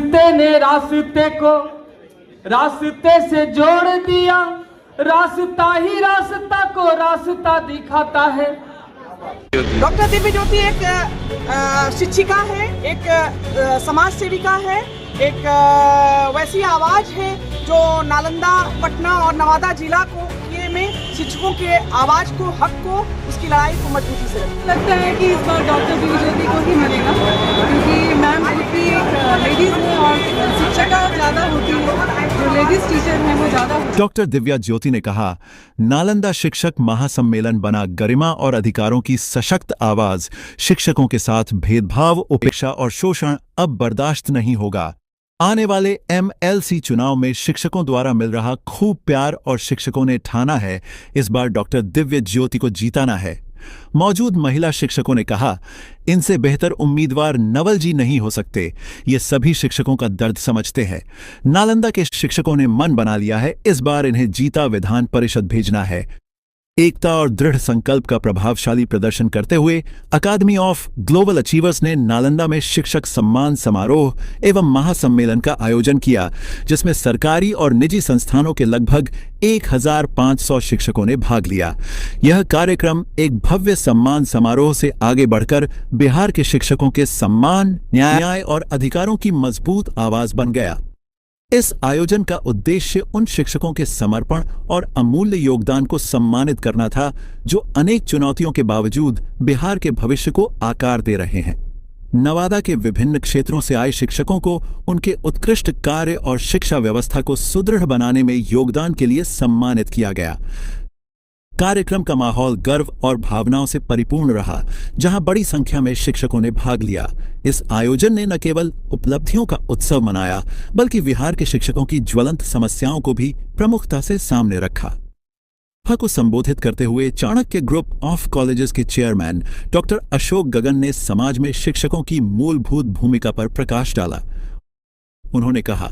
रास्ते ने रास्ते को रास्ते से जोड़ दिया, रास्ता ही रास्ता को रास्ता दिखाता है। डॉक्टर दिव्य ज्योति एक शिक्षिका है, एक समाज सेविका है, एक वैसी आवाज है जो नालंदा, पटना और नवादा जिला को में शिक्षकों के आवाज को, हक को, उसकी लड़ाई को मजबूती से लगता है कि इस बार डॉक्टर दिव्य ज्योति को ही मिलेगा, क्योंकि मैम खुद भी लेडीज हैं और शिक्षिका ज़्यादा होती है, जो लेडीज टीचर हैं वो ज़्यादा। डॉक्टर दिव्या ज्योति ने कहा, नालंदा शिक्षक महासम्मेलन बना गरिमा और अधिकारों की सशक्त आवाज। शिक्षकों के साथ भेदभाव, उपेक्षा और शोषण अब बर्दाश्त नहीं होगा। आने वाले MLC चुनाव में शिक्षकों द्वारा मिल रहा खूब प्यार और शिक्षकों ने ठाना है इस बार डॉक्टर दिव्य ज्योति को जीताना है। मौजूद महिला शिक्षकों ने कहा, इनसे बेहतर उम्मीदवार नवल जी नहीं हो सकते। ये सभी शिक्षकों का दर्द समझते हैं। नालंदा के शिक्षकों ने मन बना लिया है, इस बार इन्हें जीता विधान परिषद भेजना है। एकता और दृढ़ संकल्प का प्रभावशाली प्रदर्शन करते हुए अकादमी ऑफ ग्लोबल अचीवर्स ने नालंदा में शिक्षक सम्मान समारोह एवं महासम्मेलन का आयोजन किया, जिसमें सरकारी और निजी संस्थानों के लगभग 1500 शिक्षकों ने भाग लिया। यह कार्यक्रम एक भव्य सम्मान समारोह से आगे बढ़कर बिहार के शिक्षकों के सम्मान, न्याय और अधिकारों की मजबूत आवाज बन गया। इस आयोजन का उद्देश्य उन शिक्षकों के समर्पण और अमूल्य योगदान को सम्मानित करना था, जो अनेक चुनौतियों के बावजूद बिहार के भविष्य को आकार दे रहे हैं। नवादा के विभिन्न क्षेत्रों से आए शिक्षकों को उनके उत्कृष्ट कार्य और शिक्षा व्यवस्था को सुदृढ़ बनाने में योगदान के लिए सम्मानित किया गया। कार्यक्रम का माहौल गर्व और भावनाओं से परिपूर्ण रहा, जहां बड़ी संख्या में शिक्षकों ने भाग लिया। इस आयोजन ने न केवल उपलब्धियों का उत्सव मनाया, बल्कि बिहार के शिक्षकों की ज्वलंत समस्याओं को भी प्रमुखता से सामने रखा। सभा को संबोधित करते हुए चाणक्य ग्रुप ऑफ कॉलेजेस के चेयरमैन डॉक्टर अशोक गगन ने समाज में शिक्षकों की मूलभूत भूमिका पर प्रकाश डाला। उन्होंने कहा,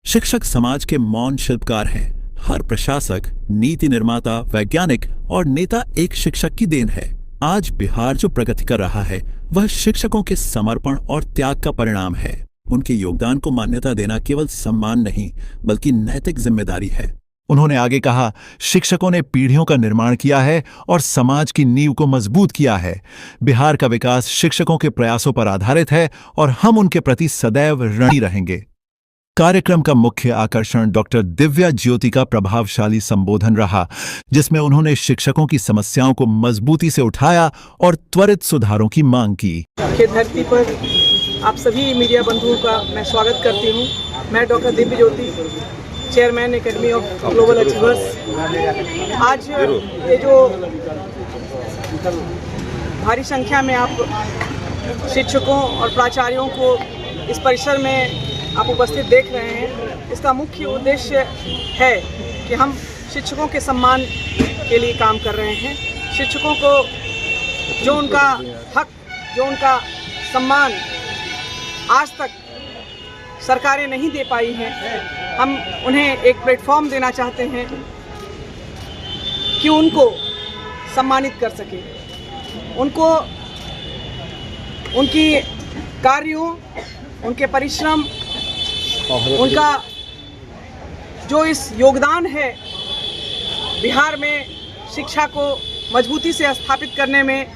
शिक्षक समाज के मौन शिल्पकार हैं। हर प्रशासक, नीति निर्माता, वैज्ञानिक और नेता एक शिक्षक की देन है। आज बिहार जो प्रगति कर रहा है, वह शिक्षकों के समर्पण और त्याग का परिणाम है। उनके योगदान को मान्यता देना केवल सम्मान नहीं, बल्कि नैतिक जिम्मेदारी है। उन्होंने आगे कहा, शिक्षकों ने पीढ़ियों का निर्माण किया है और समाज की नींव को मजबूत किया है। बिहार का विकास शिक्षकों के प्रयासों पर आधारित है और हम उनके प्रति सदैव ऋणी रहेंगे। कार्यक्रम का मुख्य आकर्षण डॉक्टर दिव्या ज्योति का प्रभावशाली संबोधन रहा, जिसमें उन्होंने शिक्षकों की समस्याओं को मजबूती से उठाया और त्वरित सुधारों की मांग की। के धरती पर आप सभी मीडिया बंधुओं का मैं स्वागत करती हूँ। मैं doctor Divya Jyoti, chairman academy of global achievers. आज ये जो भारी संख्या में आप शिक्षकों और प्राचार्यों को इस परिसर में आप उपस्थित देख रहे हैं, इसका मुख्य उद्देश्य है कि हम शिक्षकों के सम्मान के लिए काम कर रहे हैं। शिक्षकों को जो उनका हक, जो उनका सम्मान आज तक सरकारें नहीं दे पाई हैं, हम उन्हें एक प्लेटफॉर्म देना चाहते हैं कि उनको सम्मानित कर सके। उनको उनकी कार्यों, उनके परिश्रम, उनका जो इस योगदान है बिहार में शिक्षा को मजबूती से स्थापित करने में,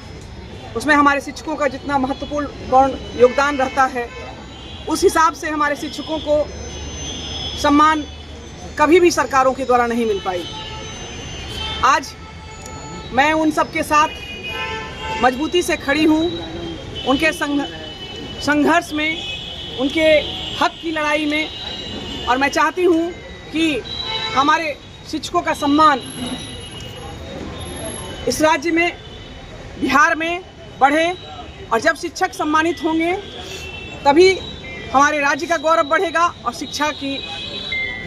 उसमें हमारे शिक्षकों का जितना महत्वपूर्ण योगदान रहता है, उस हिसाब से हमारे शिक्षकों को सम्मान कभी भी सरकारों के द्वारा नहीं मिल पाई। आज मैं उन सब के साथ मजबूती से खड़ी हूँ, उनके संघर्ष में, उनके हक की लड़ाई में, और मैं चाहती हूँ कि हमारे शिक्षकों का सम्मान इस राज्य में, बिहार में बढ़े। और जब शिक्षक सम्मानित होंगे तभी हमारे राज्य का गौरव बढ़ेगा और शिक्षा की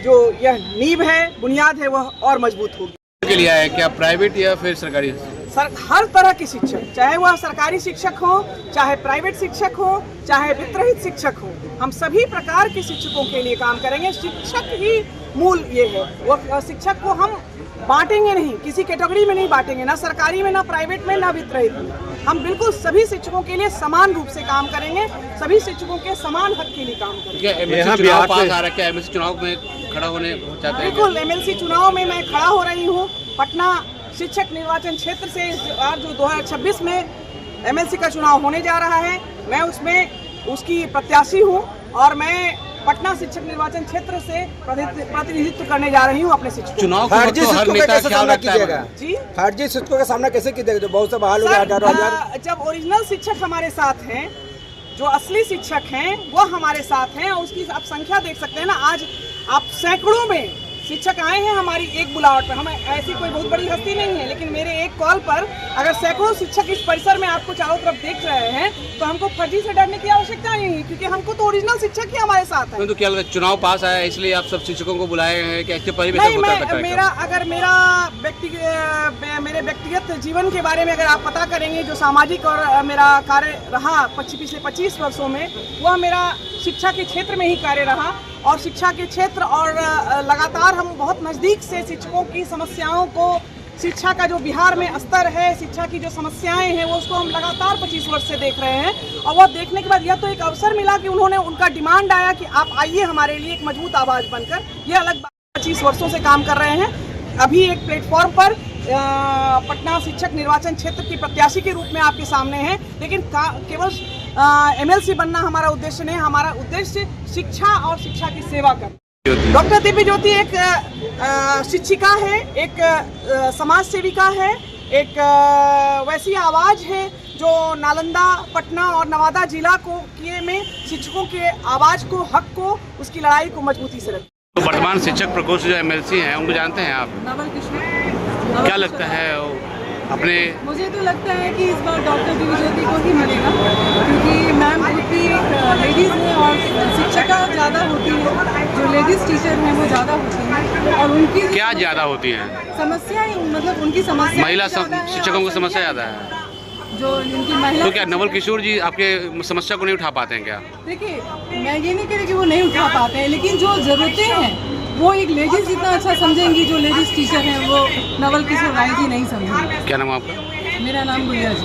जो यह नींव है, बुनियाद है, वह और मजबूत होगी। के लिए है क्या प्राइवेट या फिर सरकारी? हर तरह के शिक्षक, चाहे वह सरकारी शिक्षक हो, चाहे प्राइवेट शिक्षक हो, चाहे वित्तरहित शिक्षक हो, हम सभी प्रकार के शिक्षकों के लिए काम करेंगे। शिक्षक ही मूल ये है। वह शिक्षक को हम बांटेंगे नहीं, किसी कैटेगरी में नहीं बांटेंगे, ना सरकारी में, ना प्राइवेट में, ना वित्तरहित में। हम बिल्कुल सभी शिक्षकों के लिए समान रूप से काम करेंगे, सभी शिक्षकों के समान हक के लिए काम करेंगे। क्या एमएलसी चुनाव पास आ रहा है, क्या एमएलसी चुनाव में खड़ा होने चाहते हैं? बिल्कुल, एमएलसी चुनाव में मैं खड़ा हो रही हूँ। पटना शिक्षक निर्वाचन क्षेत्र से जो 2026 में एमएलसी का चुनाव होने जा रहा है, मैं उसमें उसकी प्रत्याशी हूँ और मैं पटना शिक्षक निर्वाचन क्षेत्र से प्रतिनिधित्व करने जा रही हूँ अपने शिक्षकों। चुनाव को फर्जी तो हर शिक्षकों का नेता कैसे ख्याल सामना रखता है। कीजिएगा? जी, फर्जी शिक्षकों का सामना कैसे कीजिएगा? जो बहुत से बहाल हो गए, 18,000। जब ओरिजिनल शिक्षक हमारे साथ हैं, जो असली शिक्षक हैं वो हमारे साथ हैं, और उसकी आप संख्या देख सकते हैं ना। आज आप सैकड़ों में शिक्षक आए हैं हमारी एक बुलावट पर। हम ऐसी कोई बहुत बड़ी हस्ती नहीं है, लेकिन मेरे एक कॉल पर अगर सैकड़ों शिक्षक इस परिसर में आपको चारों तरफ देख रहे हैं, तो हमको फर्जी से डरने की आवश्यकता नहीं है, क्योंकि हमको तो ओरिजिनल शिक्षक ही हमारे साथ है। तो क्या लगता है चुनाव पास आया है इसलिए आप सब शिक्षकों को बुलाए हैं कि ऐसे परिवेश नहीं, होता है? मेरे व्यक्तिगत जीवन के बारे में अगर आप पता करेंगे, जो सामाजिक और मेरा कार्य रहा पिछले 25 वर्षों में, वह मेरा शिक्षा के क्षेत्र में ही कार्य रहा। और शिक्षा के क्षेत्र और लगातार हम बहुत नज़दीक से शिक्षकों की समस्याओं को, शिक्षा का जो बिहार में स्तर है, शिक्षा की जो समस्याएं हैं, वो उसको हम लगातार 25 वर्ष से देख रहे हैं। और वो देखने के बाद यह तो एक अवसर मिला कि उनका डिमांड आया कि आप आइए हमारे लिए एक मजबूत आवाज़ बनकर। यह अलग बात, 25 वर्षों से काम कर रहे हैं। अभी एक प्लेटफॉर्म पर पटना शिक्षक निर्वाचन क्षेत्र की प्रत्याशी के रूप में आपके सामने है, लेकिन केवल एमएलसी बनना हमारा उद्देश्य नहीं। हमारा उद्देश्य शिक्षा और शिक्षा की सेवा करना। डॉक्टर दिव्य ज्योति एक शिक्षिका है, एक समाज सेविका है, एक वैसी आवाज़ है जो नालंदा, पटना और नवादा जिला में शिक्षकों के आवाज़ को, हक को, उसकी लड़ाई को मजबूती से रखती है। तो वर्तमान शिक्षक प्रकोष्ठ जो एमएलसी हैं, उनको जानते हैं आप? नवल किशोर। क्या लगता है अपने? मुझे तो लगता है कि इस बार डॉक्टर दिव्य ज्योति को ही मिलेगा, क्योंकि मैम खुद भी लेडीज़ हैं और शिक्षिका ज़्यादा होती है, जो लेडीज़ टीचर हैं वो ज़्यादा होती हैं, और उनकी क्या ज़्यादा होती हैं? समस्याएं, मतलब उनकी समस्या महिला शिक्षकों की समस्या ज़्यादा है। जो इनकी महिला। तो क्या नवल किशोर जी आपके समस्या को नहीं उठा पाते हैं क्या? देखिए, मैं ये नहीं कह रही कि वो नहीं उठा पाते हैं, लेकिन जो ज़रूरतें हैं वो एक लेडीज़ जितना अच्छा समझेंगी जो लेडीज़ टीचर हैं, वो नवल किशोर राय जी नहीं समझेंगे। क्या नाम है आपका? मेरा नाम गुड़िया है।